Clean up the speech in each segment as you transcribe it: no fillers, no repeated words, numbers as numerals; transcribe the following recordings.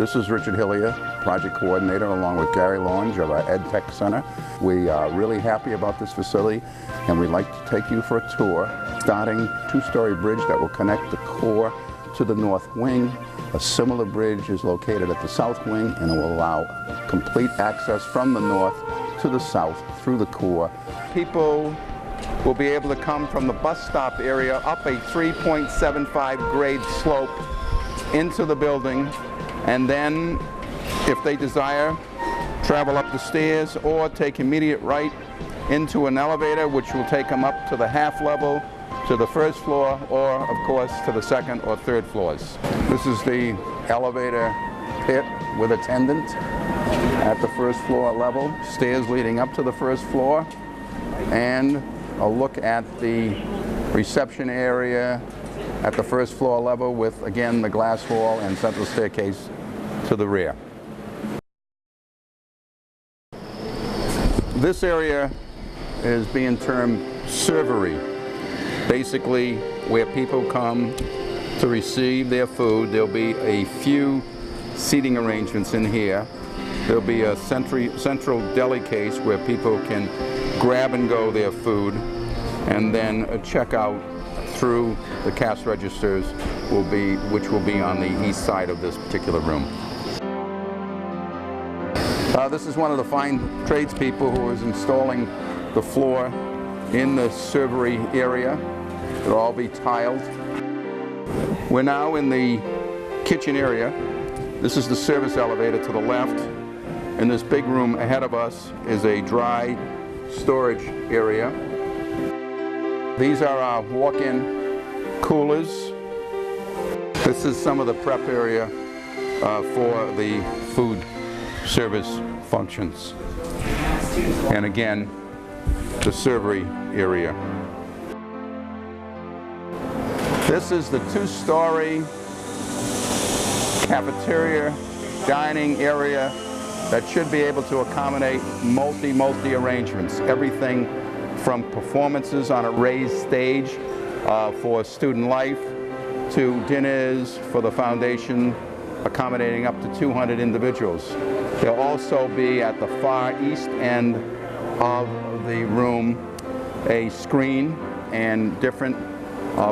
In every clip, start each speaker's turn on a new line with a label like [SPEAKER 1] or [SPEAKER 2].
[SPEAKER 1] This is Richard Hillier, project coordinator, along with Gary Lange of our Ed Tech Center. We are really happy about this facility, and we'd like to take you for a tour. Starting a two-story bridge that will connect the core to the north wing. A similar bridge is located at the south wing, and it will allow complete access from the north to the south through the core. People will be able to come from the bus stop area up a 3.75 grade slope into the building, and then, if they desire, travel up the stairs or take immediate right into an elevator which will take them up to the half level, to the first floor, or of course to the second or third floors. This is the elevator pit with attendant at the first floor level, stairs leading up to the first floor, and a look at the reception area at the first floor level with, again, the glass wall and central staircase to the rear. This area is being termed servery, basically where people come to receive their food. There'll be a few seating arrangements in here. There'll be a central deli case where people can grab and go their food, and then a checkout through the cash registers which will be on the east side of this particular room. This is one of the fine tradespeople who is installing the floor in the servery area. It'll all be tiled. We're now in the kitchen area. This is the service elevator to the left. In this big room ahead of us is a dry storage area. These are our walk-in coolers. This is some of the prep area for the food service functions. And again, the servery area. This is the two-story cafeteria dining area that should be able to accommodate multi arrangements. Everything from performances on a raised stage for student life to dinners for the foundation, accommodating up to 200 individuals. There'll also be at the far east end of the room a screen, and different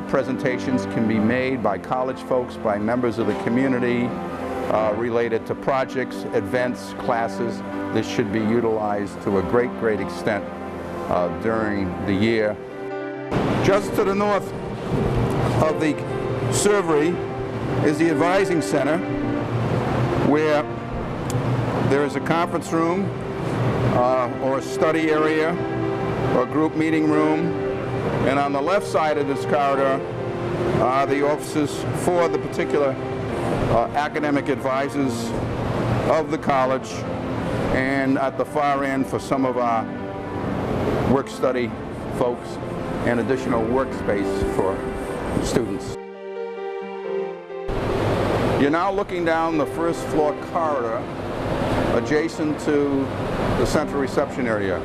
[SPEAKER 1] presentations can be made by college folks, by members of the community, related to projects, events, classes. This should be utilized to a great extent during the year. Just to the north of the servery is the advising center, where there is a conference room or a study area or group meeting room, and on the left side of this corridor are the offices for the particular academic advisors of the college, and at the far end for some of our work-study folks and additional workspace for students. You're now looking down the first floor corridor adjacent to the central reception area.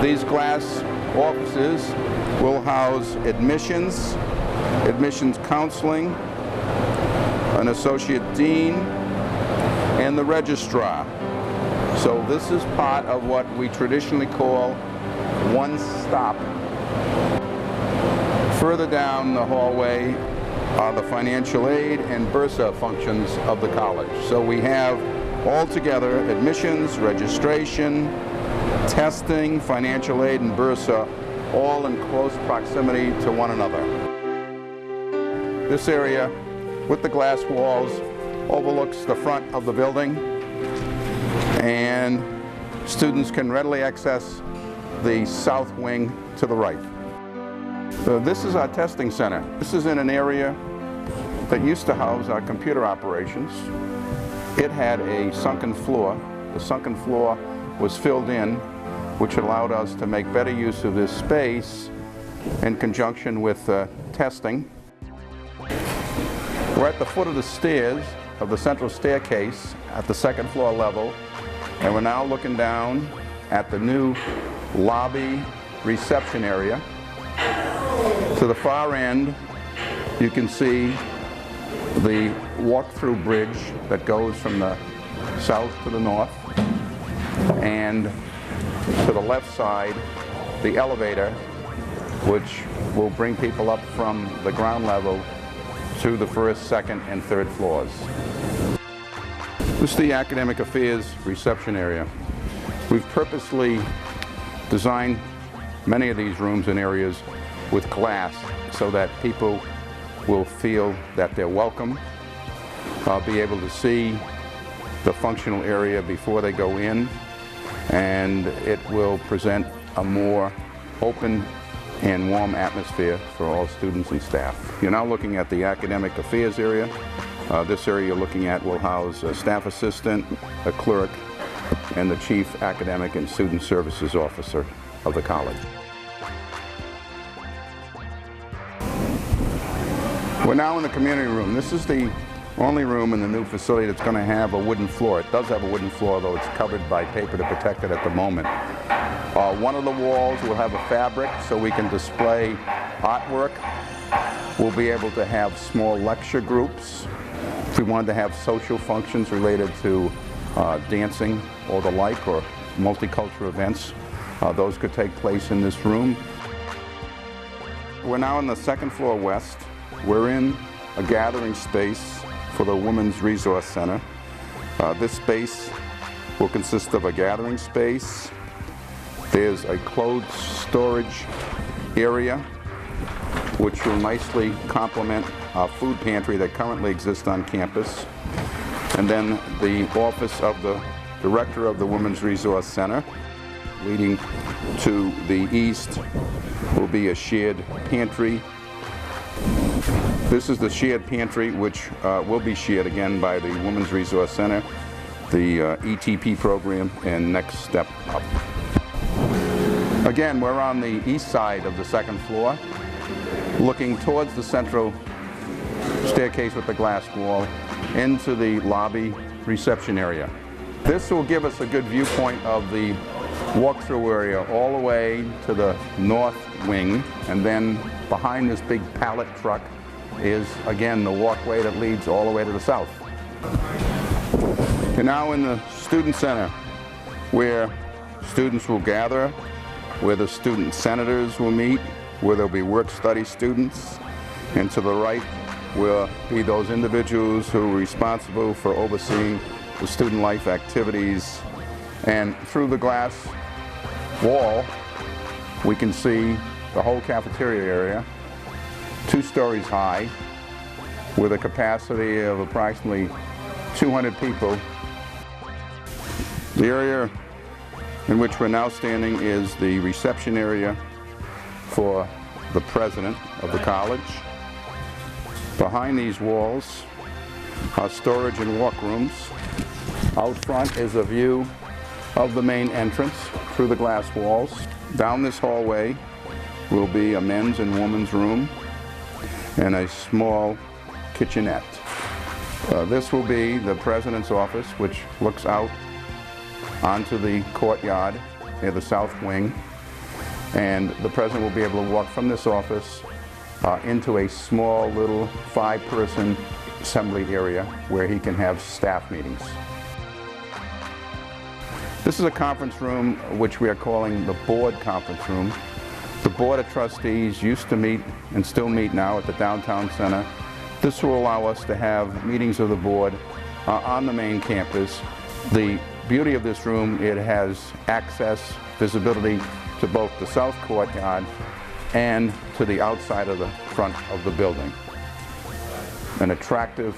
[SPEAKER 1] These glass offices will house admissions, admissions counseling, an associate dean, and the registrar. So this is part of what we traditionally call one stop. Further down the hallway are the financial aid and Bursa functions of the college. So we have altogether admissions, registration, testing, financial aid, and Bursa, all in close proximity to one another. This area with the glass walls overlooks the front of the building, and students can readily access the south wing to the right. So this is our testing center. This is in an area that used to house our computer operations. It had a sunken floor. The sunken floor was filled in, which allowed us to make better use of this space in conjunction with testing. We're at the foot of the stairs of the central staircase at the second floor level, and we're now looking down at the new lobby reception area. To the far end, you can see the walk-through bridge that goes from the south to the north, and to the left side, the elevator, which will bring people up from the ground level to the first, second, and third floors. This is the Academic Affairs reception area. We've purposely designed many of these rooms and areas with glass so that people will feel that they're welcome, be able to see the functional area before they go in, and it will present a more open and warm atmosphere for all students and staff. You're now looking at the Academic Affairs area. This area you're looking at will house a staff assistant, a clerk, and the Chief Academic and Student Services Officer of the college. We're now in the community room. This is the only room in the new facility that's going to have a wooden floor. It does have a wooden floor, though it's covered by paper to protect it at the moment. One of the walls will have a fabric so we can display artwork. We'll be able to have small lecture groups. If we wanted to have social functions related to dancing or the like, or multicultural events, those could take place in this room. We're now in the second floor west. We're in a gathering space for the Women's Resource Center. This space will consist of a gathering space. There's a clothes storage area, which will nicely complement our food pantry that currently exists on campus. And then the office of the director of the Women's Resource Center. Leading to the east will be a shared pantry. This is the shared pantry, which will be shared again by the Women's Resource Center, the ETP program, and Next Step Up. Again, we're on the east side of the second floor, looking towards the central staircase with the glass wall into the lobby reception area. This will give us a good viewpoint of the walk-through area all the way to the north wing, and then behind this big pallet truck is again the walkway that leads all the way to the south. You're now in the student center, where students will gather, where the student senators will meet, where there'll be work-study students, and to the right will be those individuals who are responsible for overseeing the student life activities. And through the glass wall, we can see the whole cafeteria area, 2 stories high, with a capacity of approximately 200 people. The area in which we're now standing is the reception area for the president of the college. Behind these walls are storage and walk rooms. Out front is a view of the main entrance through the glass walls. Down this hallway will be a men's and women's room and a small kitchenette. This will be the president's office, which looks out onto the courtyard near the south wing, and the president will be able to walk from this office into a small little 5-person assembly area where he can have staff meetings. This is a conference room which we are calling the board conference room. The Board of Trustees used to meet and still meet now at the Downtown Center. This will allow us to have meetings of the board on the main campus. The beauty of this room, it has access, visibility to both the south courtyard and to the outside of the front of the building. An attractive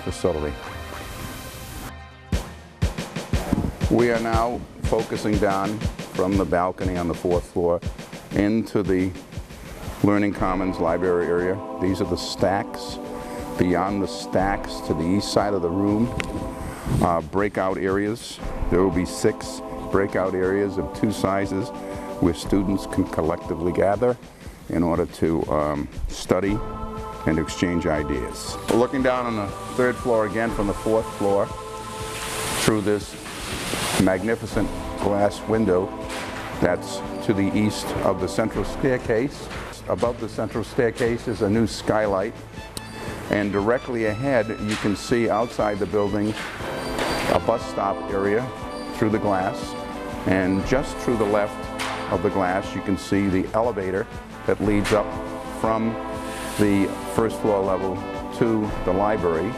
[SPEAKER 1] facility. We are now focusing down from the balcony on the 4th floor into the Learning Commons library area. These are the stacks. Beyond the stacks to the east side of the room, breakout areas. There will be 6 breakout areas of 2 sizes where students can collectively gather in order to study and exchange ideas. We're looking down on the 3rd floor again from the 4th floor through this magnificent glass window that's to the east of the central staircase. Above the central staircase is a new skylight. And directly ahead, you can see outside the building a bus stop area through the glass. And just through the left of the glass, you can see the elevator that leads up from the first floor level to the library.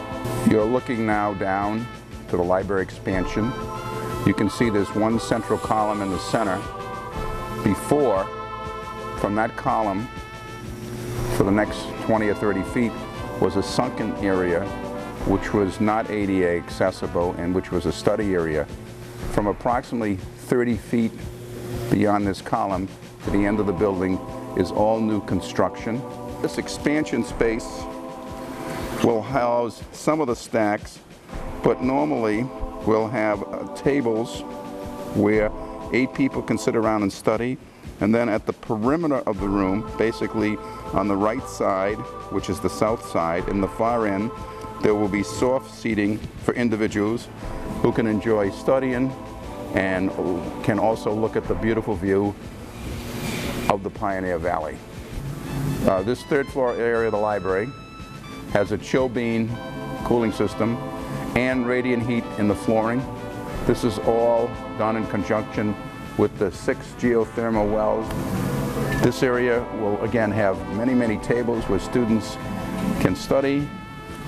[SPEAKER 1] You're looking now down to the library expansion. You can see there's one central column in the center. Before, from that column, for the next 20 or 30 feet, was a sunken area which was not ADA accessible and which was a study area. From approximately 30 feet beyond this column to the end of the building is all new construction. This expansion space will house some of the stacks, but normally we'll have tables where 8 people can sit around and study. And then at the perimeter of the room, basically on the right side, which is the south side, in the far end, there will be soft seating for individuals who can enjoy studying and can also look at the beautiful view of the Pioneer Valley. This third floor area of the library has a chill bean cooling system and radiant heat in the flooring. This is all done in conjunction with the 6 geothermal wells. This area will again have many tables where students can study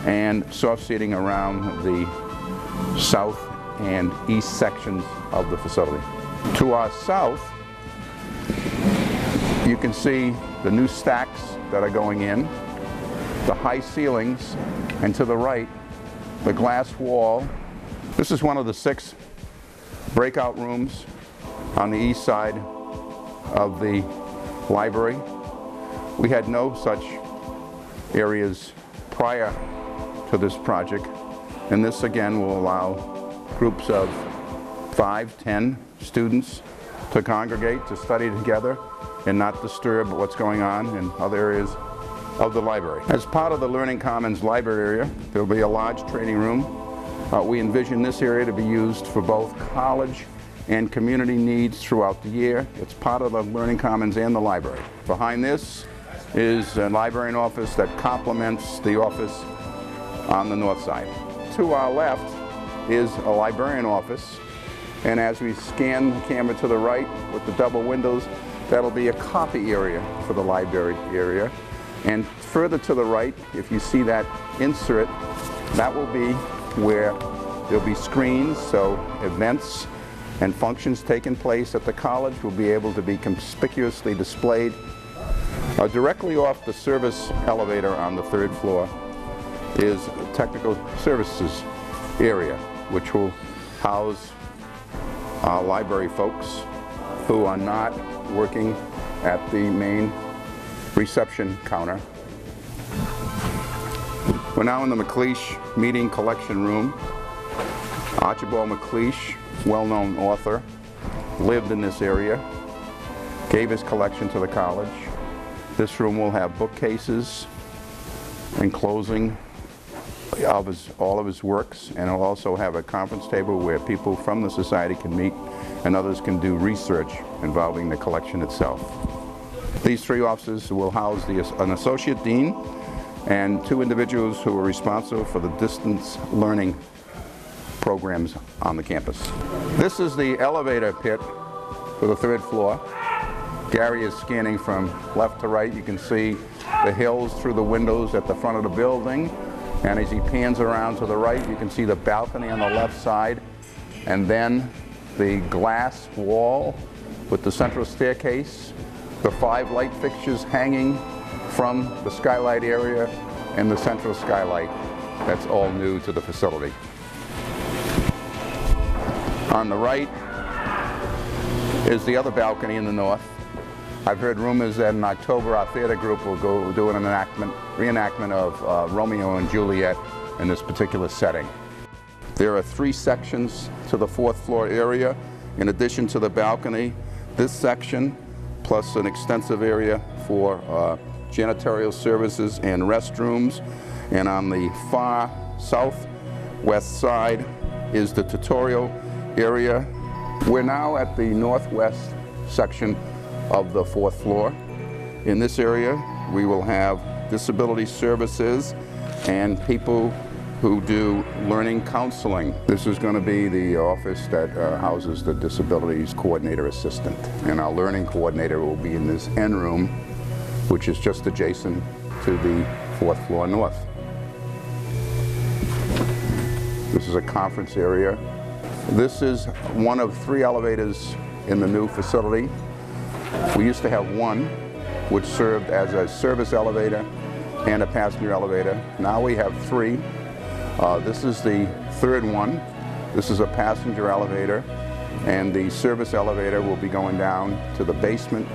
[SPEAKER 1] and soft seating around the south and east sections of the facility. To our south, you can see the new stacks that are going in, the high ceilings, and to the right, the glass wall. This is one of the 6 breakout rooms on the east side of the library. We had no such areas prior to this project, and this again will allow groups of 5, 10 students to congregate, to study together and not disturb what's going on in other areas of the library. As part of the Learning Commons library area, there will be a large training room. We envision this area to be used for both college and community needs throughout the year. It's part of the Learning Commons and the library. Behind this is a librarian office that complements the office on the north side. To our left is a librarian office, and as we scan the camera to the right with the double windows, that'll be a copy area for the library area. And further to the right, if you see that insert, that will be where there'll be screens, so events and functions taking place at the college will be able to be conspicuously displayed. Directly off the service elevator on the 3rd floor is a technical services area, which will house library folks who are not working at the main reception counter. We're now in the McLeish Meeting Collection Room. Archibald McLeish, well-known author, lived in this area, gave his collection to the college. This room will have bookcases enclosing all of his works, and it'll also have a conference table where people from the society can meet and others can do research involving the collection itself. These 3 offices will house an associate dean and 2 individuals who are responsible for the distance learning programs on the campus. This is the elevator pit for the 3rd floor. Gary is scanning from left to right. You can see the hills through the windows at the front of the building. And as he pans around to the right, you can see the balcony on the left side, and then the glass wall with the central staircase, the 5 light fixtures hanging from the skylight area, and the central skylight. That's all new to the facility. On the right is the other balcony in the north. I've heard rumors that in October our theater group will go do an reenactment of Romeo and Juliet in this particular setting. There are 3 sections to the 4th floor area. In addition to the balcony, this section plus an extensive area for janitorial services and restrooms. And on the far southwest side is the tutorial area. We're now at the northwest section of the 4th floor. In this area, we will have disability services and people who do learning counseling. This is going to be the office that houses the Disabilities Coordinator Assistant. And our learning coordinator will be in this end room, which is just adjacent to the 4th floor north. This is a conference area. This is one of 3 elevators in the new facility. We used to have one, which served as a service elevator and a passenger elevator. Now we have 3. This is the 3rd one. This is a passenger elevator, and the service elevator will be going down to the basement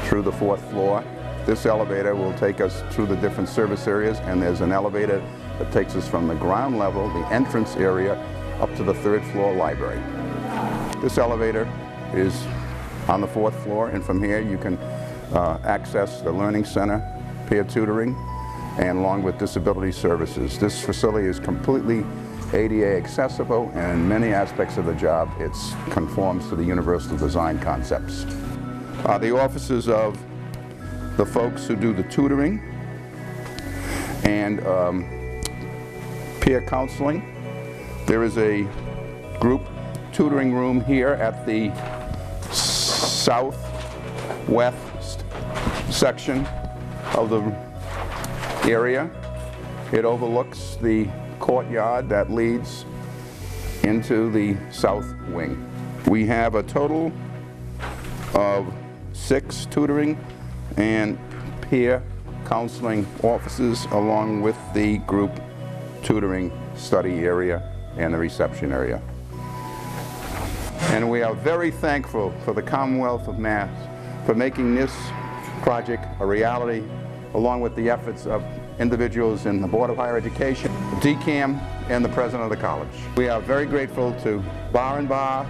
[SPEAKER 1] through the 4th floor. This elevator will take us through the different service areas, and there's an elevator that takes us from the ground level, the entrance area, up to the 3rd floor library. This elevator is on the 4th floor, and from here you can access the Learning Center, peer tutoring, and along with disability services. This facility is completely ADA accessible, and in many aspects of the job it conforms to the universal design concepts. The offices of the folks who do the tutoring and peer counseling. There is a group tutoring room here at the southwest section of the area. It overlooks the courtyard that leads into the south wing. We have a total of 6 tutoring and peer counseling offices, along with the group tutoring study area and the reception area. And we are very thankful for the Commonwealth of Mass for making this project a reality, along with the efforts of individuals in the Board of Higher Education, DCAM, and the President of the college. We are very grateful to Bar & Bar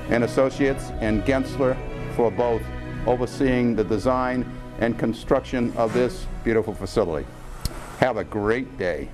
[SPEAKER 1] and Associates and Gensler for both overseeing the design and construction of this beautiful facility. Have a great day.